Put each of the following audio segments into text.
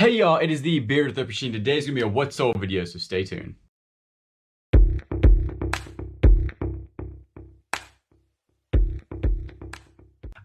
Hey y'all, it is the Bearded Thrift Machine. Today's gonna be a what sold video, so stay tuned.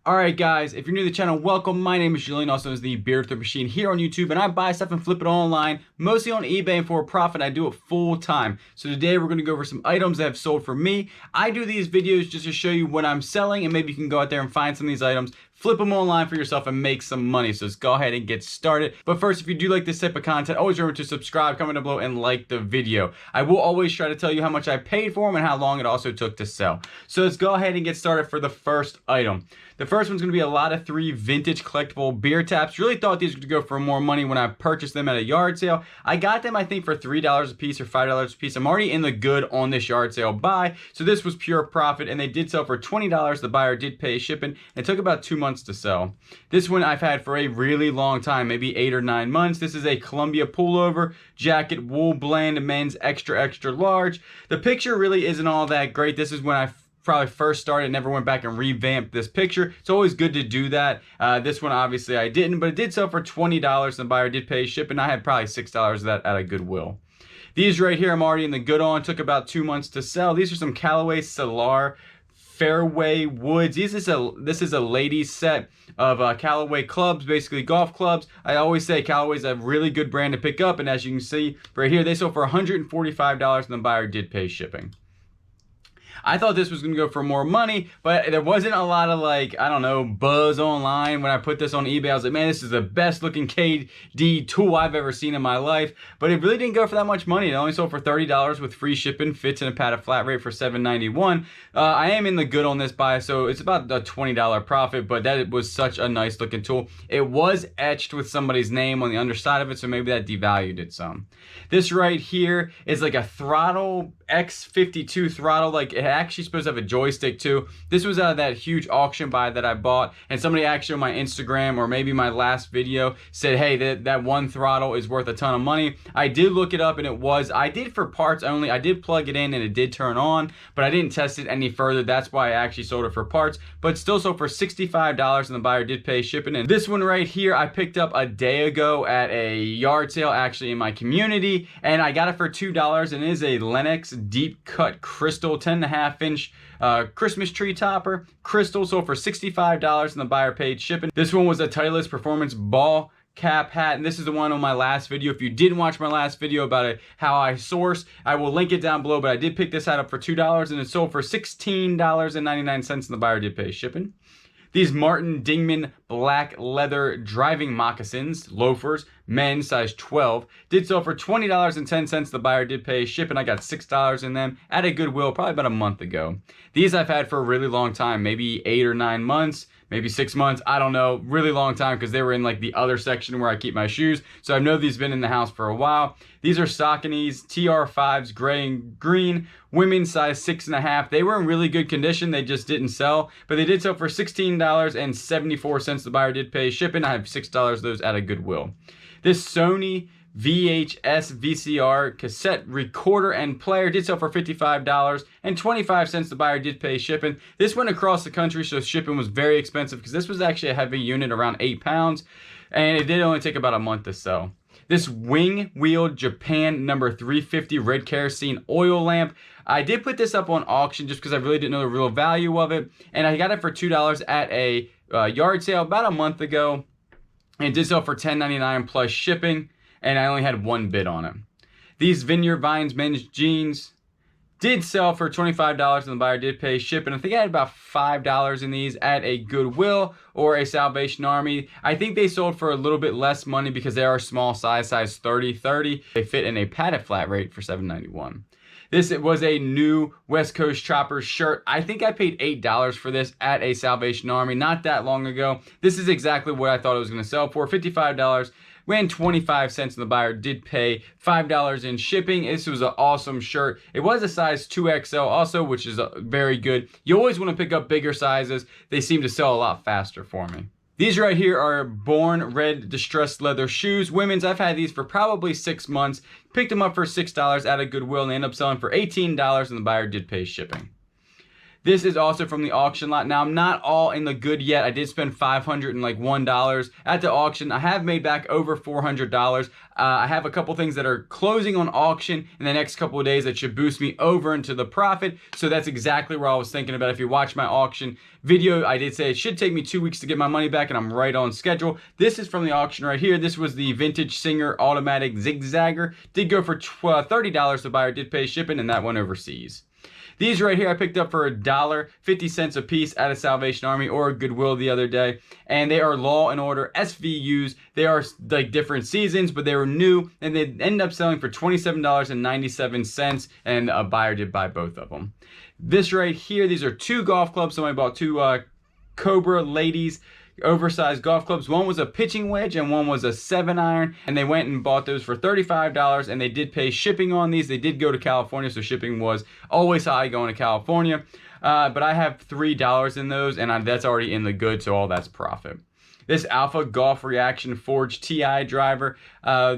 Alright guys, if you're new to the channel, welcome. My name is Julian, also known as the Bearded Thrift Machine here on YouTube, and I buy stuff and flip it online, mostly on eBay and for a profit. I do it full time. So today we're going to go over some items that have sold for me. I do these videos just to show you what I'm selling, and maybe you can go out there and find some of these items, flip them online for yourself, and make some money. So let's go ahead and get started. But first, if you do like this type of content, always remember to subscribe, comment down below, and like the video. I will always try to tell you how much I paid for them and how long it also took to sell. So let's go ahead and get started for the first item. The first one's going to be a lot of 3 vintage collectible beer taps. Really thought these would go for more money when I purchased them at a yard sale. I got them, I think, for $3 a piece or $5 a piece. I'm already in the good on this yard sale buy, so this was pure profit, and they did sell for $20. The buyer did pay shipping. It took about 2 months to sell. This one I've had for a really long time, maybe 8 or 9 months. This is a Columbia pullover jacket wool blend, men's extra large. The picture really isn't all that great. This is when I probably first started, never went back and revamped this picture. It's always good to do that. This one obviously I didn't, but it did sell for $20. The buyer did pay shipping. I had probably $6 of that at a Goodwill. These right here I'm already in the good on. Took about 2 months to sell. These are some Callaway Solar Fairway Woods. This is a ladies set of Callaway clubs, basically golf clubs. I always say Callaway's a really good brand to pick up, and as you can see right here, they sold for $145 and the buyer did pay shipping. I thought this was going to go for more money, but there wasn't a lot of, like, I don't know, buzz online when I put this on eBay. I was like, man, this is the best looking KD tool I've ever seen in my life. But it really didn't go for that much money. It only sold for $30 with free shipping, fits in a padded flat rate for $7.91. I am in the good on this buy, so it's about a $20 profit, but that was such a nice looking tool. It was etched with somebody's name on the underside of it, so maybe that devalued it some. This right here is like a throttle, X52 throttle, like it actually supposed to have a joystick too. This was out of that huge auction buy that I bought, and somebody actually on my Instagram or maybe my last video said, hey, that one throttle is worth a ton of money. I did look it up, and it was. I did for parts only. I did plug it in and it did turn on, but I didn't test it any further. That's why I actually sold it for parts, but still sold for $65 and the buyer did pay shipping. And this one right here I picked up a day ago at a yard sale actually in my community, and I got it for $2, and it is a Lennox deep cut crystal 10.5 inch Christmas tree topper. Crystal sold for $65 and the buyer paid shipping. This one was a Titleist Performance ball cap hat, and this is the one on my last video. If you didn't watch my last video about how I source, I will link it down below, but I did pick this hat up for $2 and it sold for $16.99 and the buyer did pay shipping. These Martin Dingman black leather driving moccasins, loafers, men's size 12, did sell for $20.10. The buyer did pay shipping. I got $6 in them at a Goodwill probably about a month ago. These I've had for a really long time, maybe 8 or 9 months, maybe 6 months, I don't know, really long time, because they were in like the other section where I keep my shoes. So I know these have been in the house for a while. These are Sauconys TR5s, gray and green, women's size 6.5. They were in really good condition. They just didn't sell, but they did sell for $16.74. The buyer did pay shipping. I have $6 of those at a Goodwill. This Sony VHS VCR cassette recorder and player did sell for $55.25. The buyer did pay shipping. This went across the country, so shipping was very expensive because this was actually a heavy unit, around 8 pounds, and it did only take about a month to sell. This wing wheel Japan number 350 red kerosene oil lamp. I did put this up on auction just because I really didn't know the real value of it, and I got it for $2 at a yard sale about a month ago, and it did sell for $10.99 plus shipping, and I only had one bid on it. These Vineyard Vines men's jeans did sell for $25 and the buyer did pay shipping. I think I had about $5 in these at a Goodwill or a Salvation Army. I think they sold for a little bit less money because they are small size 30-30. They fit in a padded flat rate for $7.91. This was a new West Coast Choppers shirt. I think I paid $8 for this at a Salvation Army not that long ago. This is exactly what I thought it was going to sell for, $55. Ran 25 cents and the buyer did pay $5 in shipping. This was an awesome shirt. It was a size 2XL also, which is very good. You always want to pick up bigger sizes. They seem to sell a lot faster for me. These right here are Born Red distressed leather shoes. Women's, I've had these for probably 6 months. Picked them up for $6 at a Goodwill and they ended up selling for $18 and the buyer did pay shipping. This is also from the auction lot. Now, I'm not all in the good yet. I did spend $501 at the auction. I have made back over $400. I have a couple things that are closing on auction in the next couple of days that should boost me over into the profit. So that's exactly where I was thinking about. If you watch my auction video, I did say it should take me 2 weeks to get my money back, and I'm right on schedule. This is from the auction right here. This was the Vintage Singer Automatic Zigzagger. Did go for $30. The buyer did pay shipping, and that went overseas. These right here I picked up for $1.50 a piece at a Salvation Army or a Goodwill the other day. And they are Law and Order SVUs. They are like different seasons, but they were new. And they ended up selling for $27.97. And a buyer did buy both of them. This right here, these are 2 golf clubs. Somebody bought 2 Cobra Ladies oversized golf clubs. One was a pitching wedge and one was a 7-iron, and they went and bought those for $35, and they did pay shipping on these. They did go to California, so shipping was always high going to California, but I have $3 in those, and that's already in the good, so all that's profit. This Alpha Golf Reaction Forged TI driver.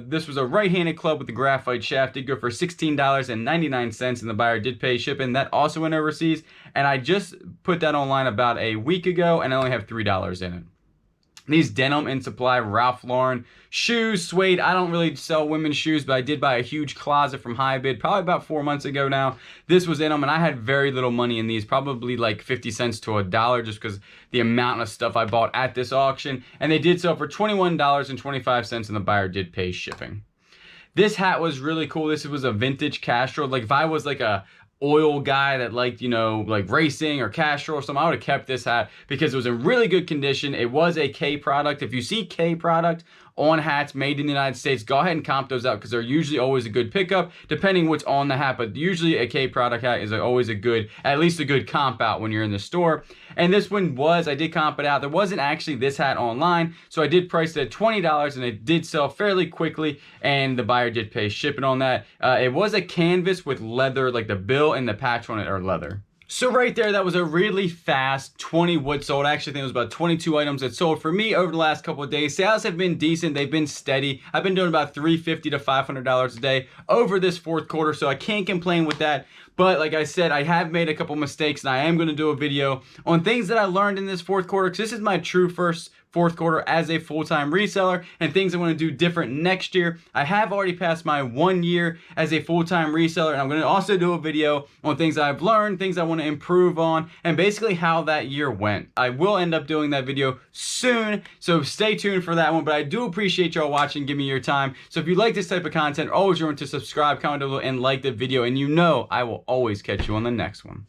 This was a right-handed club with the graphite shaft. Did go for $16.99, and the buyer did pay shipping. That also went overseas, and I just put that online about a week ago, and I only have $3 in it. These Denim and Supply Ralph Lauren shoes, suede. I don't really sell women's shoes, but I did buy a huge closet from High Bid probably about 4 months ago now. This was in them, and I had very little money in these, probably like 50 cents to $1, just because the amount of stuff I bought at this auction. And they did sell for $21.25, and the buyer did pay shipping. This hat was really cool. This was a vintage Castrol. Like if I was like a oil guy that liked, you know, like racing or Castrol or something, I would have kept this hat because it was in really good condition. It was a K product. If you see K product on hats made in the United States, go ahead and comp those out because they're usually always a good pickup depending what's on the hat, but usually a K product hat is always a good, at least a good comp out when you're in the store. And this one was, I did comp it out. There wasn't actually this hat online, so I did price it at $20, and it did sell fairly quickly, and the buyer did pay shipping on that. It was a canvas with leather, like the bill and the patch on it are leather. So right there, that was a really fast 20 wood sold. I actually think it was about 22 items that sold for me over the last couple of days. Sales have been decent. They've been steady. I've been doing about $350 to $500 a day over this fourth quarter, so I can't complain with that. But like I said, I have made a couple mistakes, and I am going to do a video on things that I learned in this fourth quarter, because this is my true first fourth quarter as a full-time reseller, and things I want to do different next year. I have already passed my 1 year as a full-time reseller, and I'm going to also do a video on things I've learned, things I want to improve on, and basically how that year went. I will end up doing that video soon, so stay tuned for that one. But I do appreciate y'all watching, give me your time. So if you like this type of content, always remember to subscribe, comment below, and like the video, and you know I will always catch you on the next one.